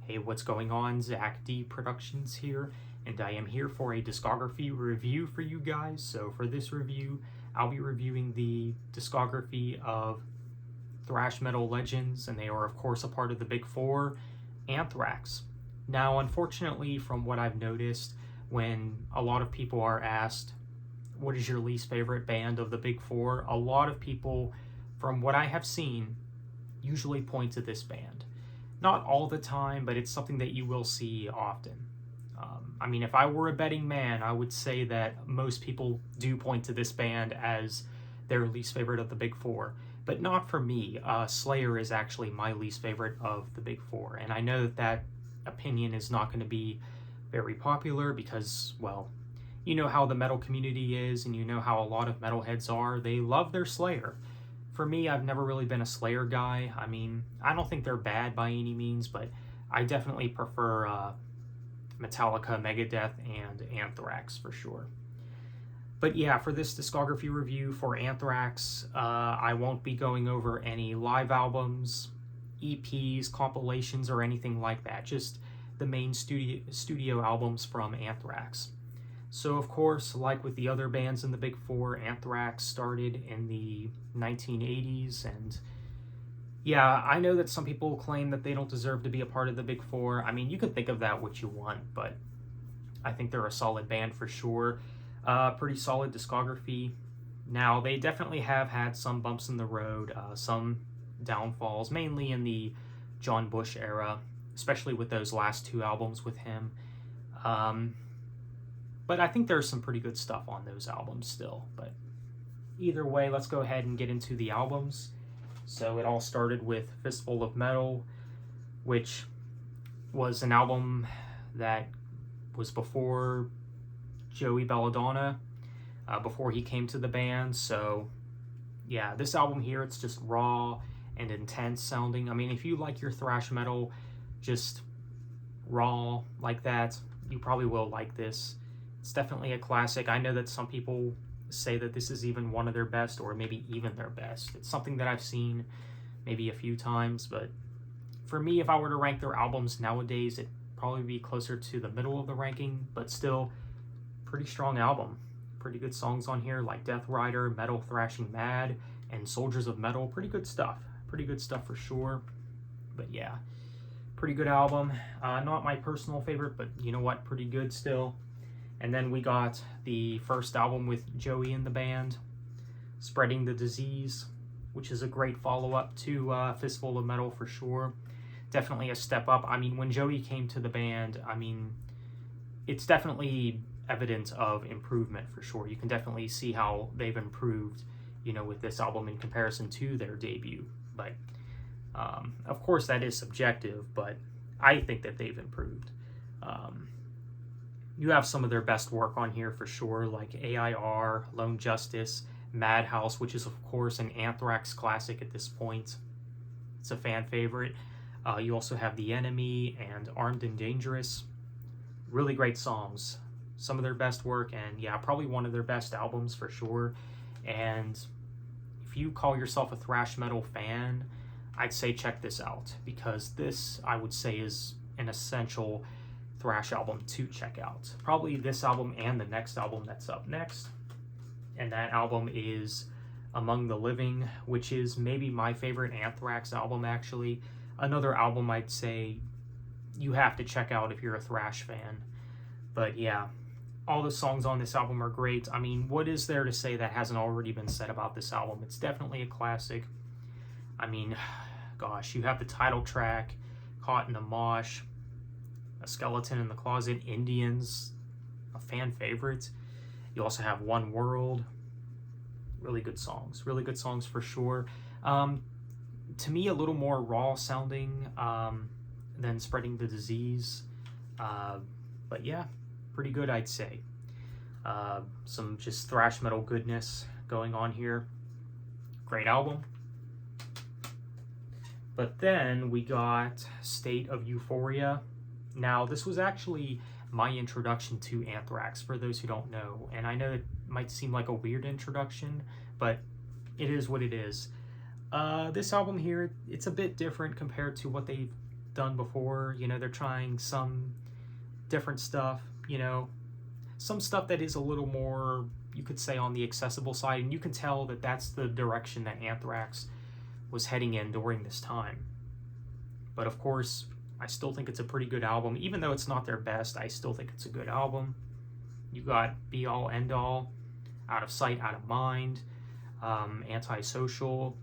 Hey, what's going on? Zach D Productions here, and I am here for a discography review for you guys. So for this review, I'll be reviewing the discography of thrash metal legends, and they are of course a part of the Big Four, Anthrax. Now, unfortunately, from what I've noticed, when a lot of people are asked, what is your least favorite band of the Big Four? A lot of people, from what I have seen, usually point to this band. Not all the time, but it's something that you will see often. I mean, if I were a betting man, I would say that most people do point to this band as their least favorite of the Big Four. But not for me. Slayer is actually my least favorite of the Big Four. And I know that that opinion is not going to be very popular because, well, you know how the metal community is, and you know how a lot of metalheads are. They love their Slayer. For me, I've never really been a Slayer guy. I mean, I don't think they're bad by any means, but I definitely prefer Metallica, Megadeth, and Anthrax for sure. But yeah, for this discography review for Anthrax, I won't be going over any live albums, EPs, compilations, or anything like that. Just the main studio albums from Anthrax. So, of course, like with the other bands in the Big Four, Anthrax started in the 1980s, and yeah, I know that some people claim that they don't deserve to be a part of the Big Four. I mean, you can think of that what you want, but I think they're a solid band for sure. Pretty solid discography. Now, they definitely have had some bumps in the road, some downfalls, mainly in the John Bush era, especially with those last two albums with him. But I think there's some pretty good stuff on those albums still. But either way, let's go ahead and get into the albums. So it all started with Fistful of Metal, which was an album that was before Joey Belladonna, before he came to the band. So yeah, this album here, it's just raw and intense sounding. I mean, if you like your thrash metal just raw like that, you probably will like this. It's definitely a classic. I know that some people say that this is even one of their best, or maybe even their best. It's something that I've seen maybe a few times, but for me, if I were to rank their albums nowadays, it'd probably be closer to the middle of the ranking, but still, pretty strong album. Pretty good songs on here, like Death Rider, Metal Thrashing Mad, and Soldiers of Metal. Pretty good stuff. Pretty good stuff for sure. But yeah, pretty good album. Not my personal favorite, but you know what? Pretty good still. And then we got the first album with Joey in the band, Spreading the Disease, which is a great follow-up to Fistful of Metal for sure. Definitely a step up. I mean, when Joey came to the band, I mean, it's definitely evidence of improvement for sure. You can definitely see how they've improved, you know, with this album in comparison to their debut. But, of course, that is subjective, but I think that they've improved. You have some of their best work on here for sure, like AIR, Lone Justice, Madhouse, which is, of course, an Anthrax classic at this point. It's a fan favorite. You also have The Enemy and Armed and Dangerous. Really great songs. Some of their best work, and yeah, probably one of their best albums for sure. And if you call yourself a thrash metal fan, I'd say check this out, because this, I would say, is an essential thrash album to check out. Probably this album and the next album that's up next. And that album is Among the Living, which is maybe my favorite Anthrax album, actually. Another album I'd say you have to check out if you're a thrash fan. But yeah, all the songs on this album are great. I mean, what is there to say that hasn't already been said about this album? It's definitely a classic. I mean, gosh, you have the title track, Caught in a Mosh, A Skeleton in the Closet, Indians, a fan favorite. You also have One World. Really good songs for sure. To me, a little more raw sounding than Spreading the Disease. But yeah, pretty good, I'd say. Some just thrash metal goodness going on here. Great album. But then we got State of Euphoria. Now, this was actually my introduction to Anthrax, for those who don't know. And I know it might seem like a weird introduction, but it is what it is. This album here, it's a bit different compared to what they've done before. You know, they're trying some different stuff, you know, some stuff that is a little more, you could say, on the accessible side, and you can tell that that's the direction that Anthrax was heading in during this time. But of course, I still think it's a pretty good album. Even though it's not their best, I still think it's a good album. You got Be All End All, Out of Sight, Out of Mind, Antisocial.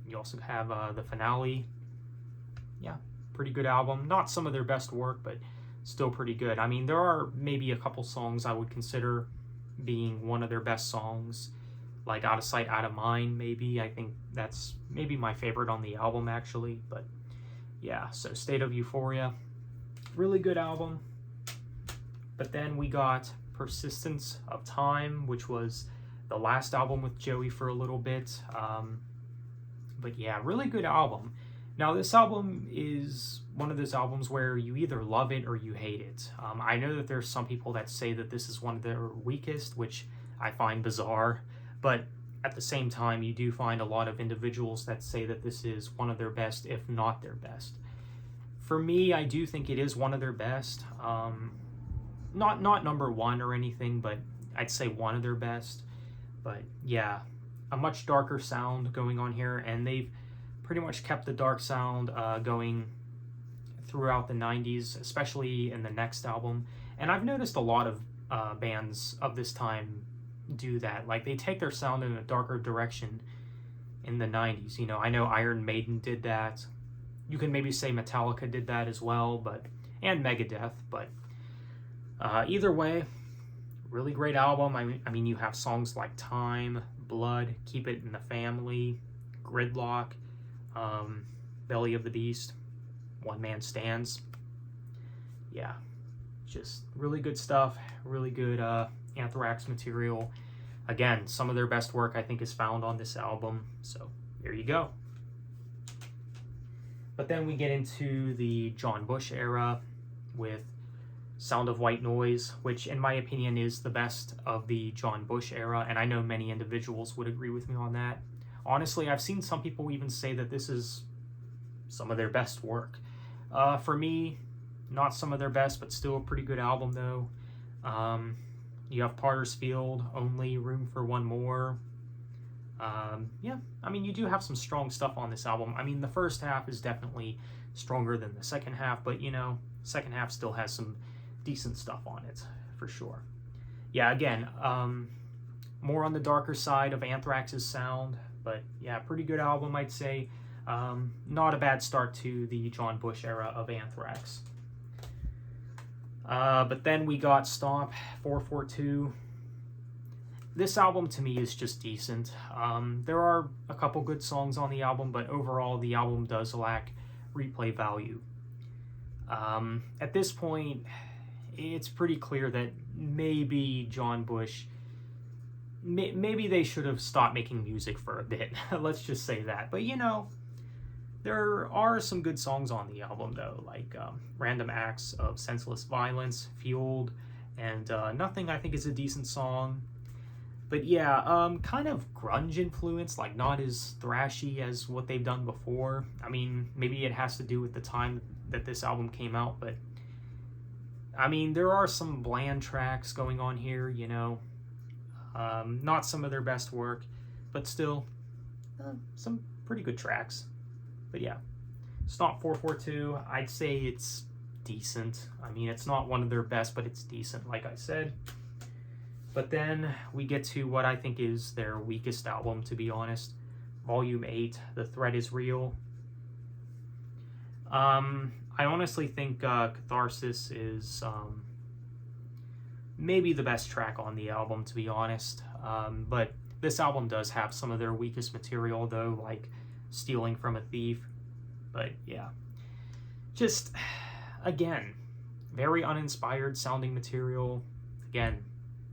You also have the finale. Yeah, pretty good album. Not some of their best work, but still pretty good. I mean, there are maybe a couple songs I would consider being one of their best songs, like Out of Sight, Out of Mind, maybe. I think that's maybe my favorite on the album, actually. But yeah, so State of Euphoria, really good album. But then we got Persistence of Time, which was the last album with Joey for a little bit. But yeah, really good album. Now, this album is one of those albums where you either love it or you hate it. I know that there's some people that say that this is one of their weakest, which I find bizarre. But at the same time, you do find a lot of individuals that say that this is one of their best, if not their best. For me, I do think it is one of their best. Not number one or anything, but I'd say one of their best. But yeah, a much darker sound going on here, and they've pretty much kept the dark sound going throughout the 90s, especially in the next album. And I've noticed a lot of bands of this time do that. Like, they take their sound in a darker direction in the 90s. You know, I know Iron Maiden did that. You can maybe say Metallica did that as well, and Megadeth, but either way, really great album. I mean, you have songs like Time, Blood, Keep It in the Family, Gridlock, Belly of the Beast, One Man Stands. Yeah, just really good stuff, really good Anthrax material. Again, some of their best work I think is found on this album, so there you go. But then we get into the John Bush era with Sound of White Noise, which in my opinion is the best of the John Bush era, and I know many individuals would agree with me on that. Honestly, I've seen some people even say that this is some of their best work. For me, not some of their best, but still a pretty good album though. You have Potter's Field, Only, Room for One More. Yeah, I mean, you do have some strong stuff on this album. I mean, the first half is definitely stronger than the second half, but you know, second half still has some decent stuff on it, for sure. Yeah, again, more on the darker side of Anthrax's sound, but yeah, pretty good album, I'd say. Not a bad start to the John Bush era of Anthrax. But then we got Stomp, 442. This album to me is just decent. There are a couple good songs on the album, but overall the album does lack replay value. At this point, it's pretty clear that maybe John Bush, maybe they should have stopped making music for a bit. Let's just say that. But you know, there are some good songs on the album though, like Random Acts of Senseless Violence, Fueled, and Nothing I think is a decent song. But yeah, kind of grunge influence, like not as thrashy as what they've done before. I mean, maybe it has to do with the time that this album came out, but I mean, there are some bland tracks going on here, you know. Not some of their best work, but still some pretty good tracks. But yeah, Stomp 442, I'd say it's decent. I mean, it's not one of their best, but it's decent, like I said. But then we get to what I think is their weakest album, to be honest. Volume 8, The Threat is Real. I honestly think Catharsis is maybe the best track on the album, to be honest. But this album does have some of their weakest material, though, like Stealing from a Thief. But yeah, just, again, very uninspired sounding material. Again,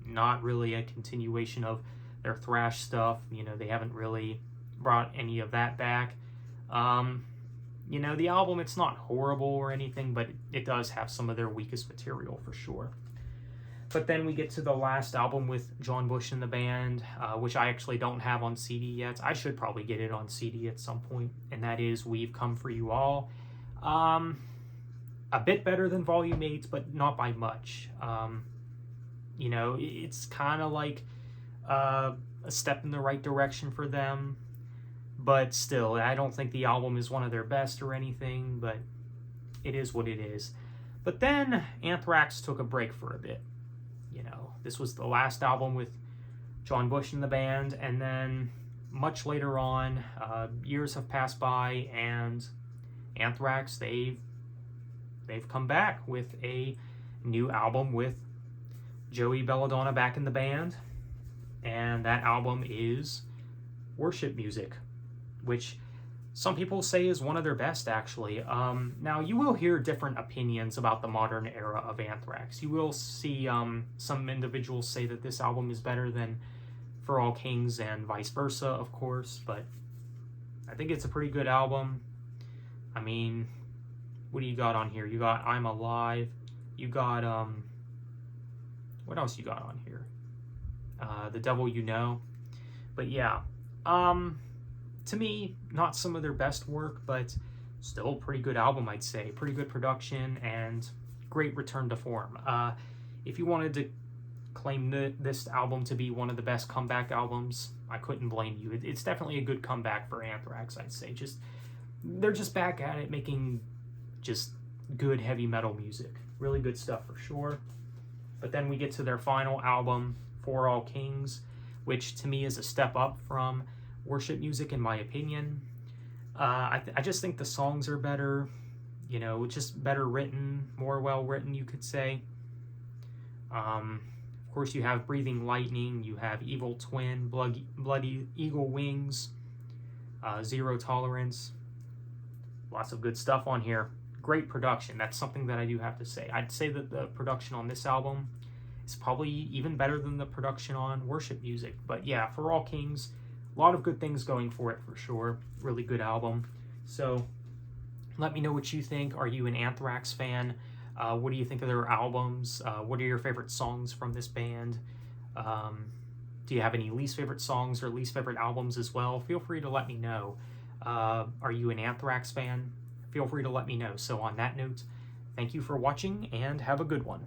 not really a continuation of their thrash stuff. You know, they haven't really brought any of that back. You know, the album, it's not horrible or anything, but it does have some of their weakest material for sure. But then we get to the last album with John Bush and the band, which I actually don't have on CD yet. I should probably get it on CD at some point, and that is We've Come For You All. A bit better than Volume 8, but not by much. You know, it's kind of like a step in the right direction for them, but still, I don't think the album is one of their best or anything, but it is what it is. But then Anthrax took a break for a bit. You know, this was the last album with John Bush in the band, and then much later on, years have passed by, and Anthrax, they've come back with a new album with Joey Belladonna back in the band, and that album is Worship Music, which some people say is one of their best, actually. Now, you will hear different opinions about the modern era of Anthrax. You will see some individuals say that this album is better than For All Kings and vice versa, of course, but I think it's a pretty good album. I mean, what do you got on here? You got I'm Alive. You got, what else you got on here? The Devil You Know. But yeah, to me, not some of their best work, but still a pretty good album, I'd say. Pretty good production and great return to form. If you wanted to claim this album to be one of the best comeback albums, I couldn't blame you. It's definitely a good comeback for Anthrax, I'd say. They're just back at it, making just good heavy metal music. Really good stuff for sure. But then we get to their final album, For All Kings, which to me is a step up from Worship Music in my opinion. I just think the songs are better, you know, just better written, more well written, you could say. Of course, you have Breathing Lightning, you have Evil Twin, Bloody Eagle Wings, Zero Tolerance. Lots of good stuff on here. Great production. That's something that I do have to say. I'd say that the production on this album is probably even better than the production on Worship Music. But yeah, For All Kings, a lot of good things going for it for sure. Really good album. So let me know what you think. Are you an Anthrax fan? What do you think of their albums? What are your favorite songs from this band? Do you have any least favorite songs or least favorite albums as well? Feel free to let me know. Are you an Anthrax fan? Feel free to let me know. So on that note, thank you for watching and have a good one.